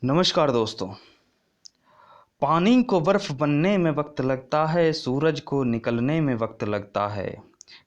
नमस्कार दोस्तों। पानी को बर्फ बनने में वक्त लगता है, सूरज को निकलने में वक्त लगता है।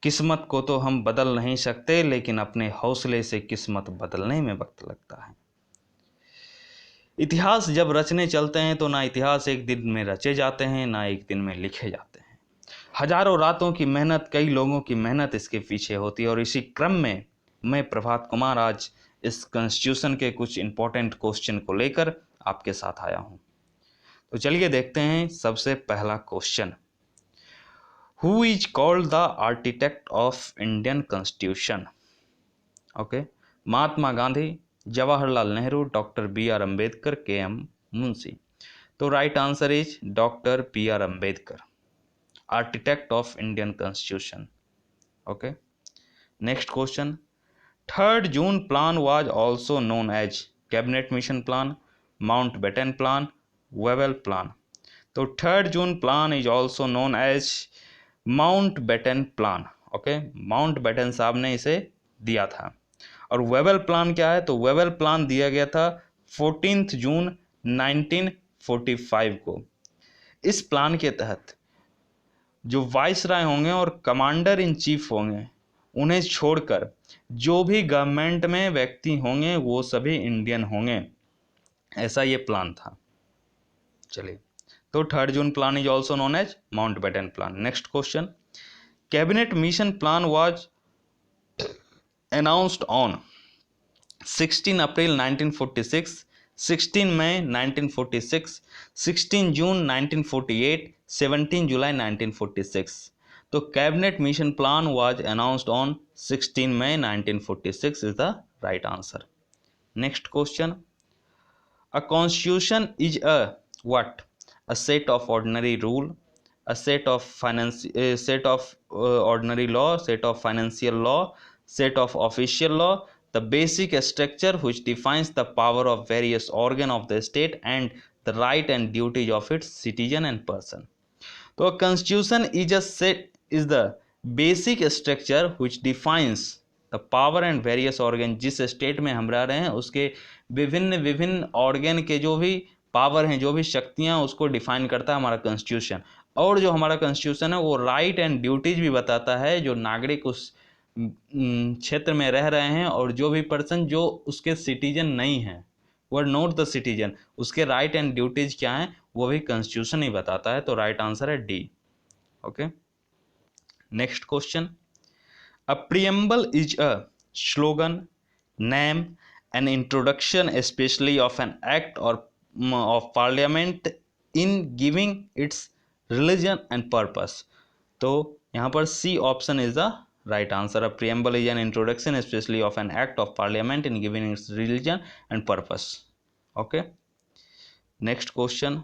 किस्मत को तो हम बदल नहीं सकते, लेकिन अपने हौसले से किस्मत बदलने में वक्त लगता है। इतिहास जब रचने चलते हैं तो ना इतिहास एक दिन में रचे जाते हैं, ना एक दिन में लिखे जाते हैं। हजारों रातों की मेहनत, कई लोगों की मेहनत इसके पीछे होती है। और इसी क्रम में मैं प्रभात कुमार आज इस कॉन्स्टिट्यूशन के कुछ इंपॉर्टेंट क्वेश्चन को लेकर आपके साथ आया हूं। तो चलिए देखते हैं सबसे पहला question. Who is called the architect of Indian constitution? Okay, Mahatma Gandhi, Jawaharlal Nehru, doctor B R Ambedkar, K M Munshi. तो right answer is doctor B R Ambedkar, architect of Indian constitution. Okay, next question. 3rd June plan was also known as cabinet mission plan, Mountbatten plan, Wavell plan. तो 3rd June plan is also known as Mountbatten plan. Okay, Mountbatten साहब ने इसे दिया था। और वेबल plan क्या है? तो वेबल प्लान दिया गया था 14 जून 1945 को। इस प्लान के तहत जो वाइस राय होंगे और कमांडर इन चीफ होंगे, उन्हें छोड़कर जो भी गवर्नमेंट में व्यक्ति होंगे वो सभी इंडियन होंगे, ऐसा ये प्लान था। चलिए, तो 3rd June plan is also known as Mountbatten plan. Next question. Cabinet mission plan was announced on 16 April 1946, 16 May 1946, 16 June 1948, 17 July 1946। तो cabinet mission plan was announced on 16 May 1946 is the right answer. Next question. A constitution is a what? A set of ordinary rule, a set of ordinary law, set of financial law, set of official law, the basic structure which defines the power of various organ of the state and the right and duties of its citizen and person. So a constitution is the basic structure which defines the power and various organ. जिस state में हम रह रहे हैं उसके विभिन्न विभिन्न organ के जो भी पावर हैं, जो भी शक्तियां, उसको डिफाइन करता है हमारा कॉन्स्टिट्यूशन। और जो हमारा कॉन्स्टिट्यूशन है वो राइट एंड ड्यूटीज भी बताता है, जो नागरिक उस क्षेत्र में रह रहे हैं और जो भी पर्सन जो उसके सिटीजन नहीं हैं, वो नॉट द सिटीजन, उसके राइट एंड ड्यूटीज क्या हैं वो भी कॉन्स्टिट्यूशन ही बताता है। तो राइट आंसर है D. Okay, next question. A preamble is a slogan, name, an introduction, especially of an act or of parliament in giving its religion and purpose. तो यहाँ पर C option is the right answer. A preamble is an introduction, especially of an act of parliament in giving its religion and purpose. Okay. Next question.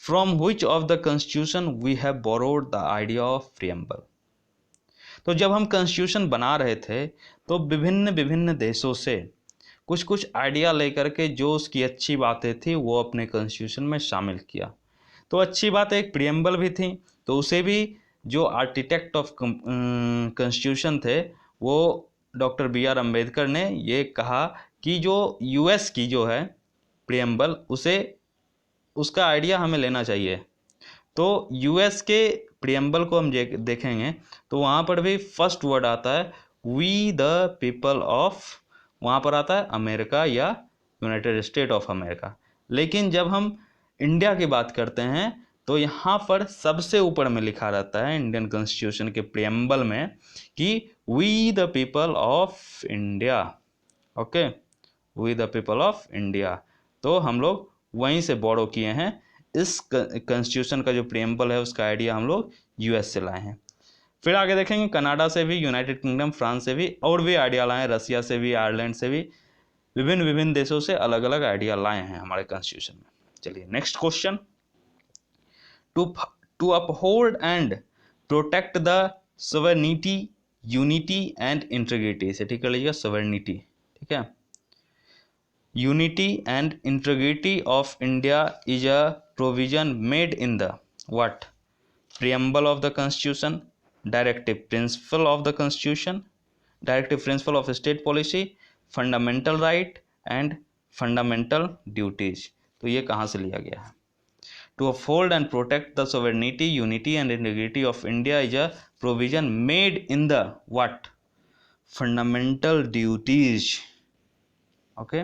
From which of the constitution we have borrowed the idea of preamble? तो जब हम constitution बना रहे थे तो विभिन्न विभिन्न देशों से कुछ कुछ आइडिया लेकर के जो उसकी अच्छी बातें थी वो अपने कॉन्स्टिट्यूशन में शामिल किया। तो अच्छी बात एक प्रियम्बल भी थी, तो उसे भी जो आर्किटेक्ट ऑफ कॉन्स्टिट्यूशन थे वो डॉक्टर बी आर अम्बेडकर ने ये कहा कि जो यूएस की जो है प्रियम्बल, उसे उसका आइडिया हमें लेना चाहिए। तो यूएस के प्रियम्बल को हम देखेंगे तो वहाँ पर भी फर्स्ट वर्ड आता है वी द पीपल ऑफ, वहाँ पर आता है अमेरिका या यूनाइटेड स्टेट ऑफ अमेरिका। लेकिन जब हम इंडिया की बात करते हैं तो यहाँ पर सबसे ऊपर में लिखा रहता है इंडियन कॉन्स्टिट्यूशन के प्रियम्बल में कि we the people of India. Okay, we the people of India. तो हम लोग वहीं से बोरो किए हैं। इस कॉन्स्टिट्यूशन का जो प्रियम्बल है उसका आइडिया हम लोग यूएस से लाए हैं। फिर आगे देखेंगे कनाडा से भी, यूनाइटेड किंगडम, फ्रांस से भी और भी आइडिया लाए हैं, रसिया से भी, आयरलैंड से भी, विभिन्न विभिन्न देशों से अलग अलग आइडिया लाए हैं हमारे कॉन्स्टिट्यूशन में। चलिए next question. To uphold and protect the sovereignty, unity and integrity, से ठीक कर लीजिएगा, सॉवरेनिटी, ठीक है। Unity and integrity of India is a provision made in the what? Preamble of the Constitution, directive principle of the Constitution, directive principle of state policy, fundamental right and fundamental duties, तो ये कहाँ से लिया गया है? To uphold and protect the sovereignty, unity and integrity of India is a provision made in the what? Fundamental duties. Okay,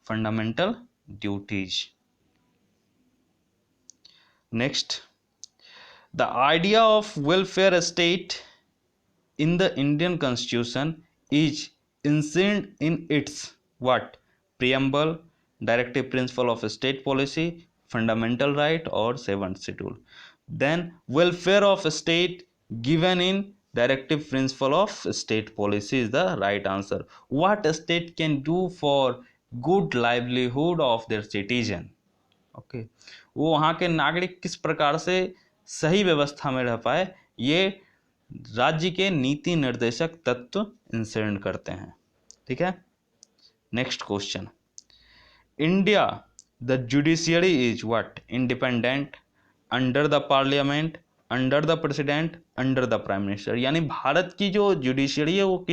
fundamental duties. Next, the idea of welfare state in the Indian Constitution is enshrined in its what? Preamble, directive principle of state policy, fundamental right or seventh schedule. Then welfare of state given in directive principle of state policy is the right answer. What a state can do for good livelihood of their citizen. Okay, वो वहाँ के नागरिक किस प्रकार से सही व्यवस्था में रह पाए, ये राज्य के नीति निर्देशक तत्व इंसर्ट करते हैं. ठीक है. Next question, India the judiciary is what? Independent, under the parliament, under the president, under the prime minister. यानी भारत की जो जुडिशियरी है वो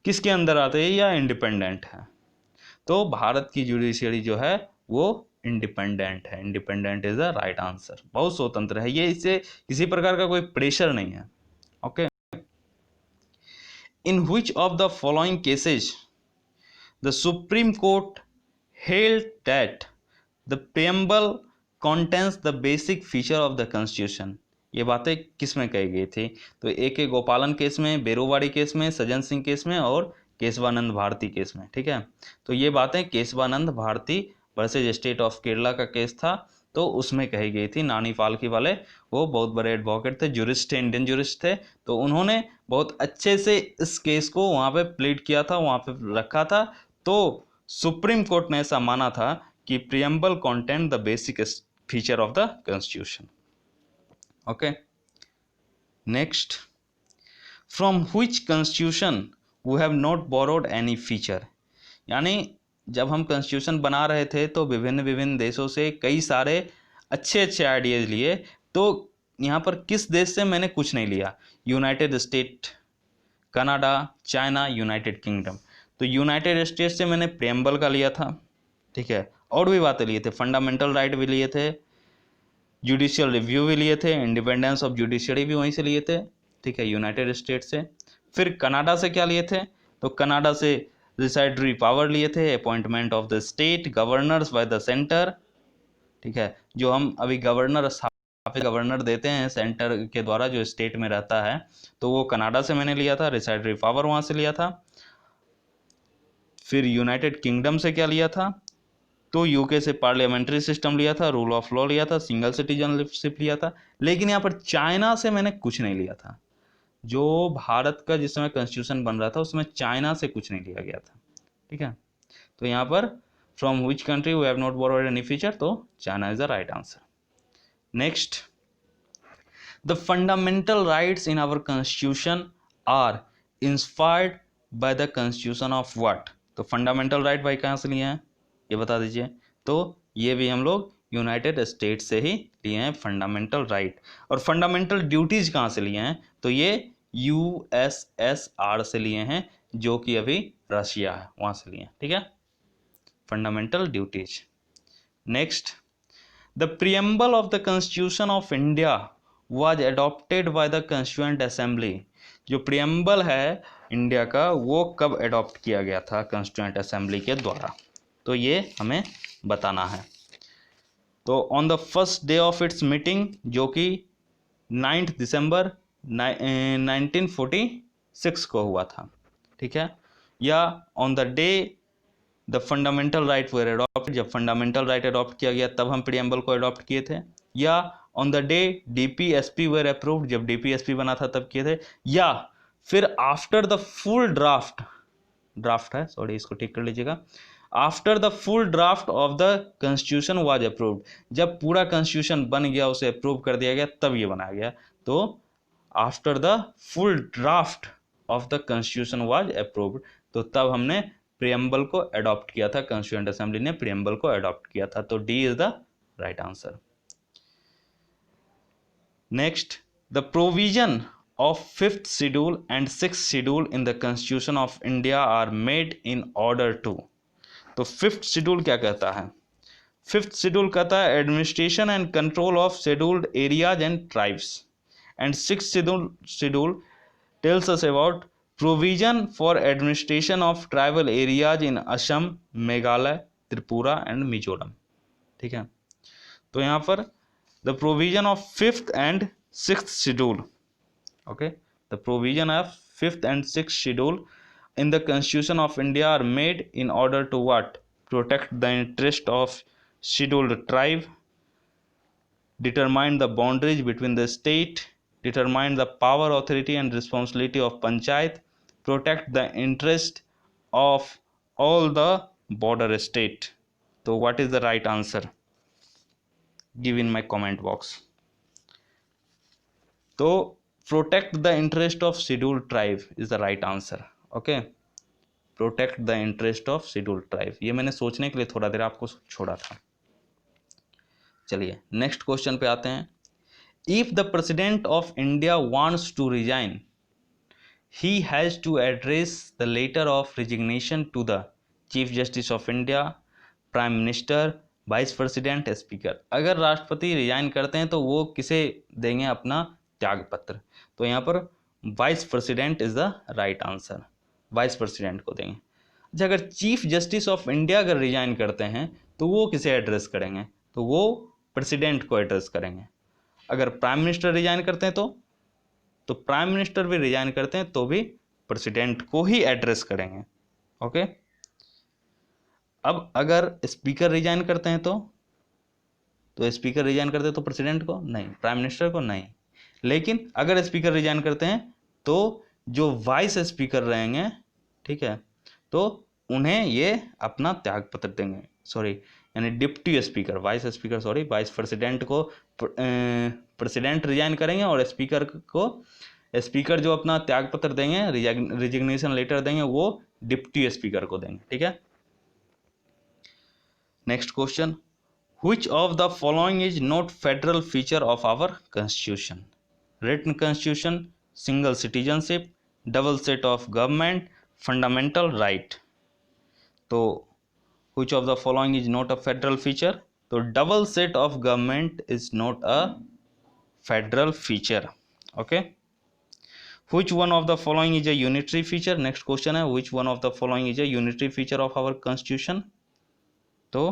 किसके अंदर आते हैं या इंडिपेंडेंट है? तो भारत की जुडिशियरी जो है वो इंडिपेंडेंट है. Independent is the right answer. बहुत स्वतंत्र है ये, इससे किसी प्रकार का कोई प्रेशर नहीं है. Okay. In which of the following cases the supreme court held that the preamble contains the basic feature of the constitution? ये बातें किस में कही गई थी? तो एक के गोपालन केस में, बेरोवाड़ी केस में, सज्जन सिंह केस में और केशवानंद भारती केस में. ठीक है. तो ये बातें Keshavananda Bharati versus state of Kerala का केस था, तो उसमें कही गई थी. नानी फाल्के वाले वो बहुत बड़े एडवोकेट थे, जुरिस्ट थे, इंडियन जुरिस्ट थे, तो उन्होंने बहुत अच्छे से इस केस को वहाँ पे प्लीड किया था, वहाँ पे रखा था. तो सुप्रीम कोर्ट ने ऐसा माना था कि preamble content the basic feature of the constitution. Okay. Next, from which constitution we have not borrowed any feature? यानी जब हम कॉन्स्टिट्यूशन बना रहे थे तो विभिन्न विभिन्न देशों से कई सारे अच्छे अच्छे आइडियाज लिए, तो यहाँ पर किस देश से मैंने कुछ नहीं लिया? United state, Canada, China, United kingdom. तो यूनाइटेड स्टेट से मैंने प्रेम्बल का लिया था. ठीक है. और भी बातें लिए थे, फंडामेंटल राइट भी लिए थे, जुडिशियल रिव्यू भी लिए थे, इंडिपेंडेंस ऑफ जुडिशरी भी वहीं से लिए थे. ठीक है, यूनाइटेड स्टेट से. फिर कनाडा से क्या लिए थे? तो कनाडा से रिसाइडरी पावर लिए थे, appointment of the state governors by the centre. ठीक है. जो हम अभी गवर्नर देते हैं सेंटर के द्वारा जो स्टेट में रहता है, तो वो कनाडा से मैंने लिया था, रिसाइडरी पावर वहां से लिया था. फिर यूनाइटेड किंगडम से क्या लिया था? तो यूके से पार्लियामेंट्री सिस्टम लिया था, रूल ऑफ लॉ लिया था, सिंगल सिटीजनशिप लिया था. लेकिन यहाँ पर चाइना से मैंने कुछ नहीं लिया था. जो भारत का जिस समय कॉन्स्टिट्यूशन बन रहा था उसमें चाइना से कुछ नहीं लिया गया था. ठीक है. तो यहाँ पर from which country we have not borrowed any feature, तो China is the right answer. Next, the fundamental rights in our constitution are inspired by the constitution of what? तो फंडामेंटल राइट भाई कहाँ से लिए हैं ये बता दीजिए. तो ये भी हम लोग यूनाइटेड स्टेट से ही लिए हैं फंडामेंटल राइट. और फंडामेंटल ड्यूटीज कहाँ से लिए हैं? तो ये यूएसएसआर से लिए हैं, जो कि अभी रशिया है, वहां से लिए हैं. ठीक है, fundamental duties. Next, the preamble of the constitution of India was adopted by the constituent assembly. जो प्रियम्बल है इंडिया का वो कब अडॉप्ट किया गया था कॉन्स्टिट्यूएंट असेंबली के द्वारा? तो ये हमें बताना है. तो on the first day of its meeting, जो कि 9 दिसंबर 1946 को हुआ था. ठीक है. या on the day the fundamental right were adopted, जब फंडामेंटल राइट अडॉप्ट किया गया तब हम प्रियम्बल को अडॉप्ट किए थे. या on the day DPSP were approved, जब डीपीएसपी बना था तब किए थे. या फिर आफ्टर द फुल ड्राफ्ट है, सॉरी इसको ठीक कर लीजिएगा, after the full draft of the constitution was approved, जब पूरा कॉन्स्टिट्यूशन बन गया, उसे अप्रूव कर दिया गया, तब ये बनाया गया. तो after the full draft of the constitution was approved, तो तब हमने प्रियम्बल को अडॉप्ट किया था, कॉन्स्टिट्यूएंट असेंबली ने प्रियम्बल को अडॉप्ट किया था. तो D is the right answer. Next, the provision of 5th schedule and 6th schedule in the constitution of India are made in order to. तो फिफ्थ शेड्यूल क्या कहता है? फिफ्थ शेड्यूल कहता है administration and control of scheduled areas and tribes. And sixth schedule tells us about provision for administration of tribal areas in Assam, Meghalaya, Tripura and Mizoram. ठीक है, तो यहाँ पर the provision of fifth and sixth schedule, okay, the provision of fifth and sixth schedule in the Constitution of India are made in order to what? Protect the interest of scheduled tribe, determine the boundaries between the state, determine the power, authority and responsibility of panchayat, protect the interest of all the border state. So what is the right answer? Give in my comment box. तो protect the interest of scheduled tribe is the right answer. Okay, protect the interest of scheduled tribe. ये मैंने सोचने के लिए थोड़ा देर आपको छोड़ा था। चलिए नेक्स्ट क्वेश्चन पे आते हैं। If the President of India wants to resign, he has to address the letter of resignation to the Chief Justice of India, Prime Minister, Vice President, Speaker। अगर राष्ट्रपति रिजाइन करते हैं तो वो किसे देंगे अपना त्याग पत्र? तो यहाँ पर vice president is the right answer, vice president को देंगे। अच्छा, अगर चीफ जस्टिस ऑफ इंडिया अगर रिजाइन करते हैं तो वो किसे एड्रेस करेंगे? तो वो प्रेसिडेंट को एड्रेस करेंगे। अगर प्राइम मिनिस्टर रिजाइन करते हैं तो प्राइम मिनिस्टर भी रिजाइन करते हैं तो भी प्रेसिडेंट को ही एड्रेस करेंगे। ओके, अब अगर स्पीकर रिजाइन करते हैं तो स्पीकर रिजाइन करते हैं तो प्रेसिडेंट को नहीं, प्राइम मिनिस्टर को नहीं। लेकिन अगर स्पीकर रिजाइन करते हैं तो जो वाइस स्पीकर रहेंगे, ठीक है, तो उन्हें ये अपना त्याग पत्र देंगे, सॉरी यानी deputy speaker, vice speaker sorry, vice president को प्रेसिडेंट रिजाइन करेंगे और स्पीकर जो अपना त्याग पत्र देंगे, रिजिग्नेशन लेटर देंगे, वो डिप्टी स्पीकर को देंगे। ठीक है, next question, which of the following is not federal feature of our constitution? Written constitution, single citizenship, double set of government, fundamental right. तो which of the following is not a federal feature? तो double set of government is not a federal feature. Okay, which one of the following is a unitary feature? Next question है, which one of the following is a unitary feature of our constitution? तो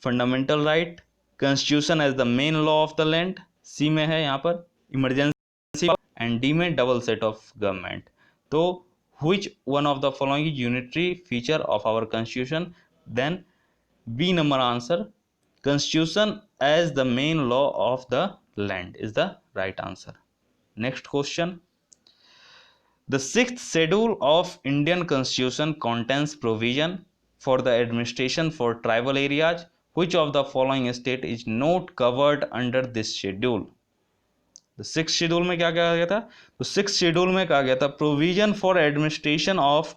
fundamental right, constitution as the main law of the land, C में है यहाँ पर emergency, and D में double set of government। तो which one of the following is unitary feature of our constitution? Then B number answer, constitution as the main law of the land is the right answer. Next question, the sixth schedule of Indian constitution contains provision for the administration for tribal areas. Which of the following state is not covered under this schedule? Six schedule में क्या कहा गया था? तो six schedule में कहा गया था provision for administration of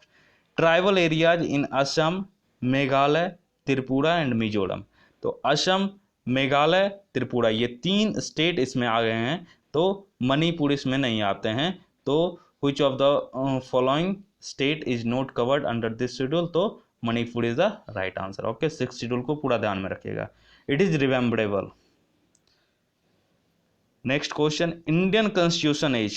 tribal areas in Assam, Meghalaya, Tripura and Mizoram. तो असम, मेघालय, त्रिपुरा ये तीन स्टेट इसमें आ गए हैं, तो मणिपुर इसमें नहीं आते हैं। तो which of the following state is not covered under this schedule? तो Manipur is the right answer. Okay, six schedule को पूरा ध्यान में रखिएगा, it is rememberable. Next question, Indian constitution is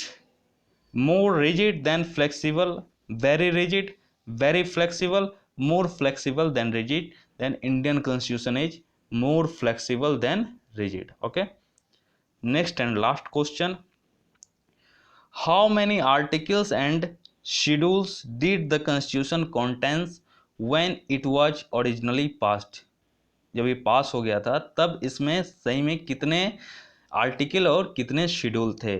more rigid than flexible, very rigid, very flexible, more flexible than rigid? Then Indian constitution is more flexible than rigid. Okay, next and last question, how many articles and schedules did the constitution contains when it was originally passed? जब ये पास हो गया था तब इसमें सही में कितने आर्टिकल और कितने शेड्यूल थे?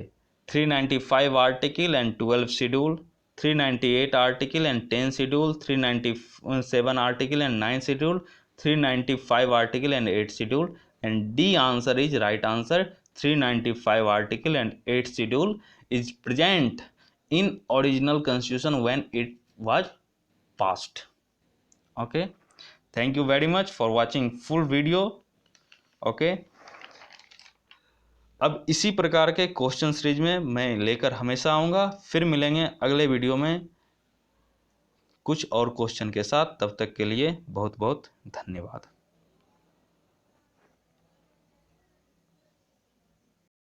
395 article and 12 schedule, 398 article and 10 schedule, 397 article and 9 schedule, 395 article and 8 schedule. And D answer is right answer, 395 article and 8 schedule is present in original constitution when it was passed. Okay, thank you very much for watching full video. Okay, अब इसी प्रकार के question series में मैं लेकर हमेशा आऊँगा। फिर मिलेंगे अगले वीडियो में कुछ और क्वेश्चन के साथ। तब तक के लिए बहुत बहुत धन्यवाद।